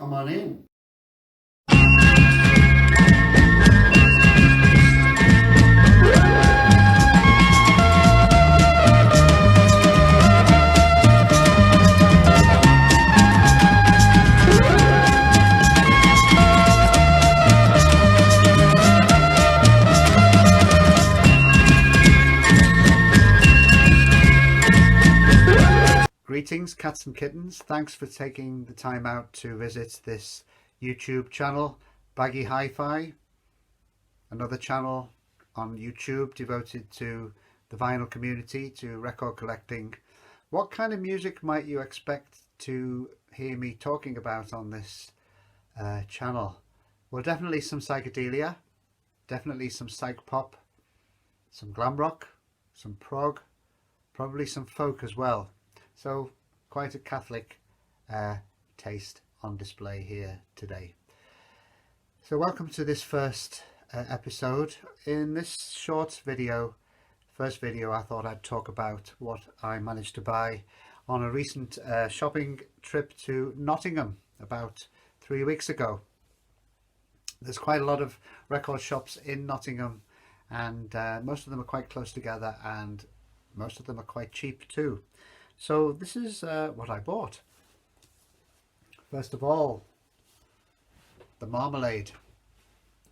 Come on in. Greetings, cats and kittens. Thanks for taking the time out to visit this YouTube channel, Baggy Hi Fi, another channel on YouTube devoted to the vinyl community, to record collecting. What kind of music might you expect to hear me talking about on this channel? Well, definitely some psychedelia, definitely some psych-pop, some glam rock, some prog, probably some folk as well. So quite a Catholic taste on display here today. So welcome to this first episode. In this short video, first video, I thought I'd talk about what I managed to buy on a recent shopping trip to Nottingham about 3 weeks ago. There's quite a lot of record shops in Nottingham, and most of them are quite close together, and most of them are quite cheap too. So this is what I bought. First of all, the Marmalade,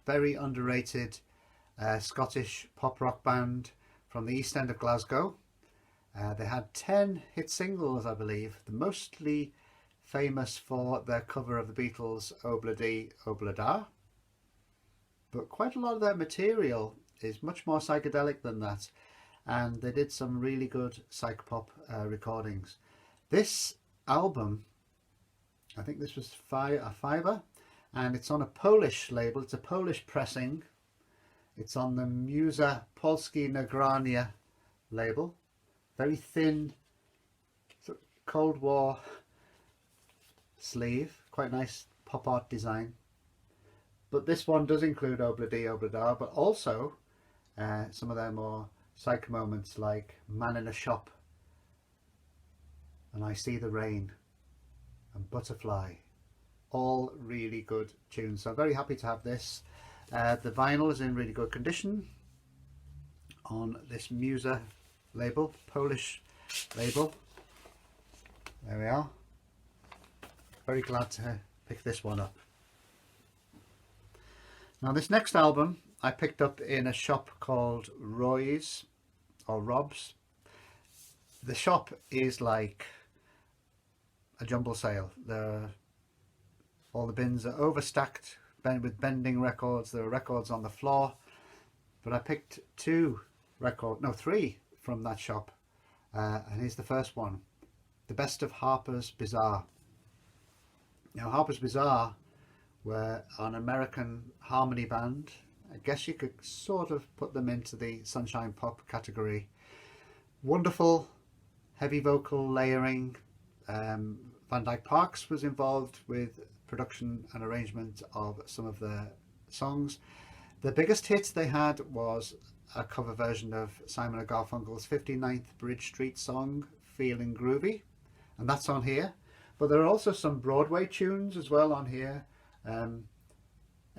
very underrated Scottish pop rock band from the East End of Glasgow. They had 10 hit singles, I believe. They're mostly famous for their cover of the Beatles' Obla Di Obla Da, but quite a lot of their material is much more psychedelic than that. And they did some really good psych-pop recordings. This album, I think this was a fiver, and it's on a Polish label. It's a Polish pressing. It's on the Muza Polskie Nagrania label. Very thin, sort of Cold War sleeve. Quite nice pop art design. But this one does include Obla Di Obla Da, but also some of their more psych moments like Man in a Shop and I See the Rain and Butterfly, all really good tunes. So I'm very happy to have this. The vinyl is in really good condition on this Muza label, Polish label. There we are. Very glad to pick this one up. Now this next album I picked up in a shop called Roy's or Rob's. The shop is like a jumble sale. All the bins are overstacked with bending records. There are records on the floor, but I picked three from that shop, and here's the first one, The Best of Harper's Bazaar. Now Harper's Bazaar were an American harmony band. I guess you could sort of put them into the sunshine pop category. Wonderful heavy vocal layering. Van Dyke Parks was involved with production and arrangement of some of the songs. The biggest hit they had was a cover version of Simon & Garfunkel's 59th Bridge Street song, Feeling Groovy, and that's on here. But there are also some Broadway tunes as well on here.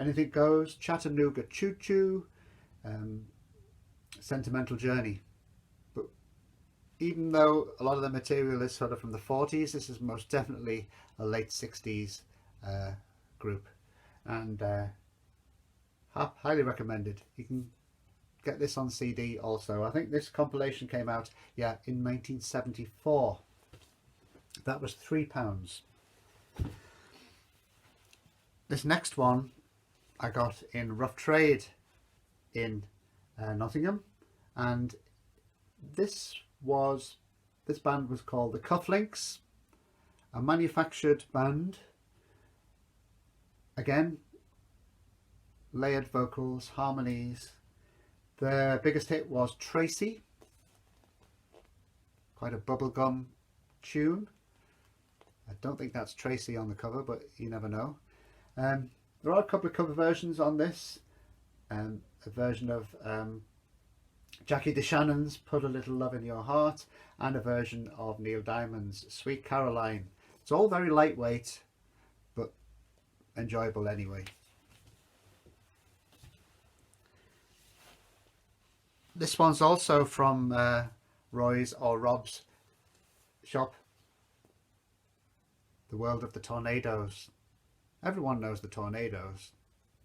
Anything Goes, Chattanooga Choo Choo, Sentimental Journey. But even though a lot of the material is sort of from the 40s, this is most definitely a late 60s group, and highly recommended. You can get this on CD also. I think this compilation came out in 1974. That was £3. This next one I got in rough trade in Nottingham, and this band was called the Cufflinks, a manufactured band. Again, layered vocals, harmonies. Their biggest hit was Tracy, quite a bubblegum tune. I don't think that's Tracy on the cover, but you never know. There are a couple of cover versions on this. A version of Jackie DeShannon's Put a Little Love in Your Heart, and a version of Neil Diamond's Sweet Caroline. It's all very lightweight, but enjoyable anyway. This one's also from Roy's or Rob's shop, The World of the Tornadoes. Everyone knows the Tornadoes.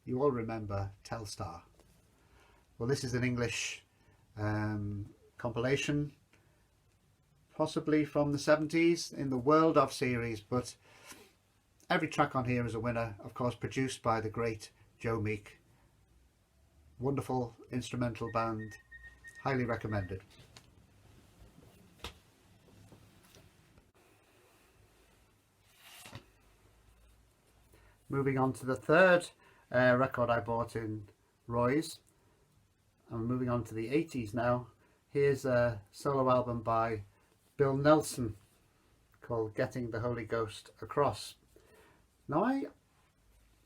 You all remember Telstar. Well, this is an English compilation, possibly from the 70s in the World of series, but every track on here is a winner, of course, produced by the great Joe Meek. Wonderful instrumental band, highly recommended. Moving on to the third record I bought in Roy's. I'm moving on to the 80s now. Here's a solo album by Bill Nelson called Getting the Holy Ghost Across. Now, I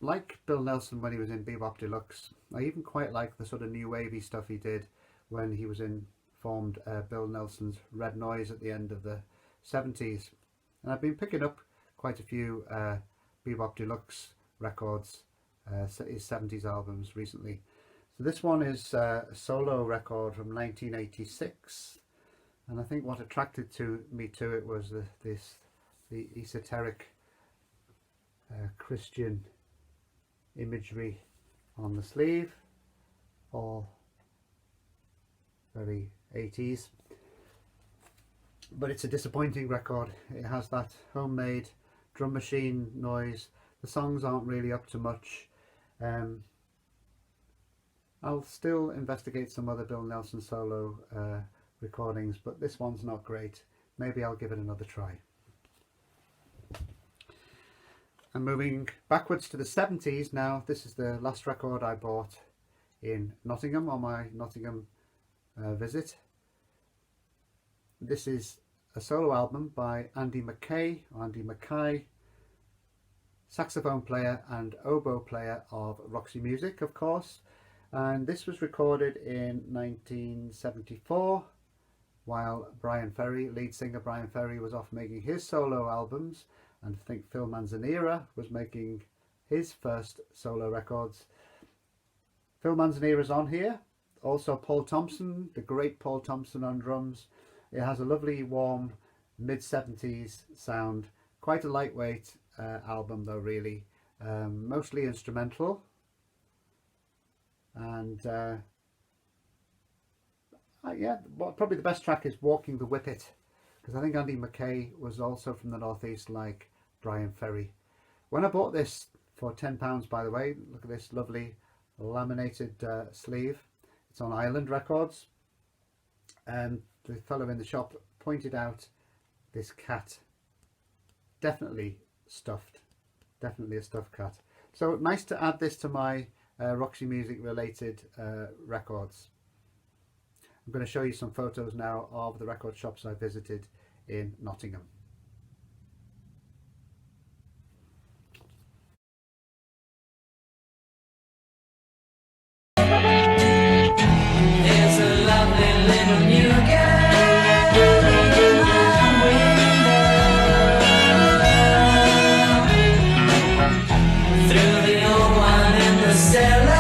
like Bill Nelson when he was in Bebop Deluxe. I even quite like the sort of new wavy stuff he did when he was formed Bill Nelson's Red Noise at the end of the 70s. And I've been picking up quite a few Bebop Deluxe records, his 70s albums recently. So this one is a solo record from 1986, and I think what attracted me to it was the esoteric Christian imagery on the sleeve, all very 80s. But it's a disappointing record. It has that homemade drum machine noise. The songs aren't really up to much. I'll still investigate some other Bill Nelson solo recordings, but this one's not great. Maybe I'll give it another try. And moving backwards to the 70s now, this is the last record I bought in Nottingham on my Nottingham visit. This is a solo album by Andy Mackay, saxophone player and oboe player of Roxy Music, of course. And this was recorded in 1974 while Brian Ferry, lead singer Brian Ferry, was off making his solo albums, and I think Phil Manzanera was making his first solo records. Phil Manzanera's on here, also Paul Thompson, the great Paul Thompson on drums. It has a lovely warm mid-70s sound, quite a lightweight album though, really, mostly instrumental. And yeah, probably the best track is Walking the Whippet, because I think Andy Mackay was also from the northeast like Brian Ferry. When I bought this for £10, by the way, look at this lovely laminated sleeve. It's on Island Records, and the fellow in the shop pointed out this cat, definitely stuffed, definitely a stuffed cat. So nice to add this to my Roxy Music related records. I'm going to show you some photos now of the record shops I visited in Nottingham. There's a lovely little new girl in my window. Through the old one in the cellar.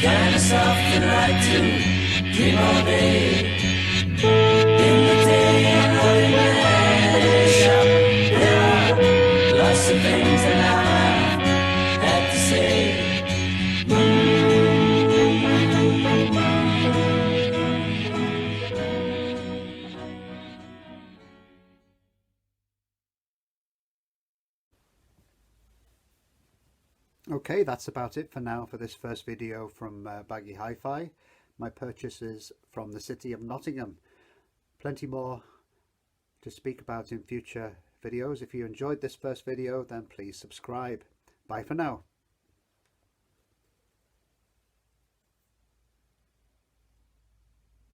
Kinda soft and like to dream all day. In the day I'm not in my shop. There are lots of things that I have to say. Okay, that's about it for now for this first video from Baggy Hi Fi. My purchases from the city of Nottingham. Plenty more to speak about in future videos. If you enjoyed this first video, then please subscribe. Bye for now.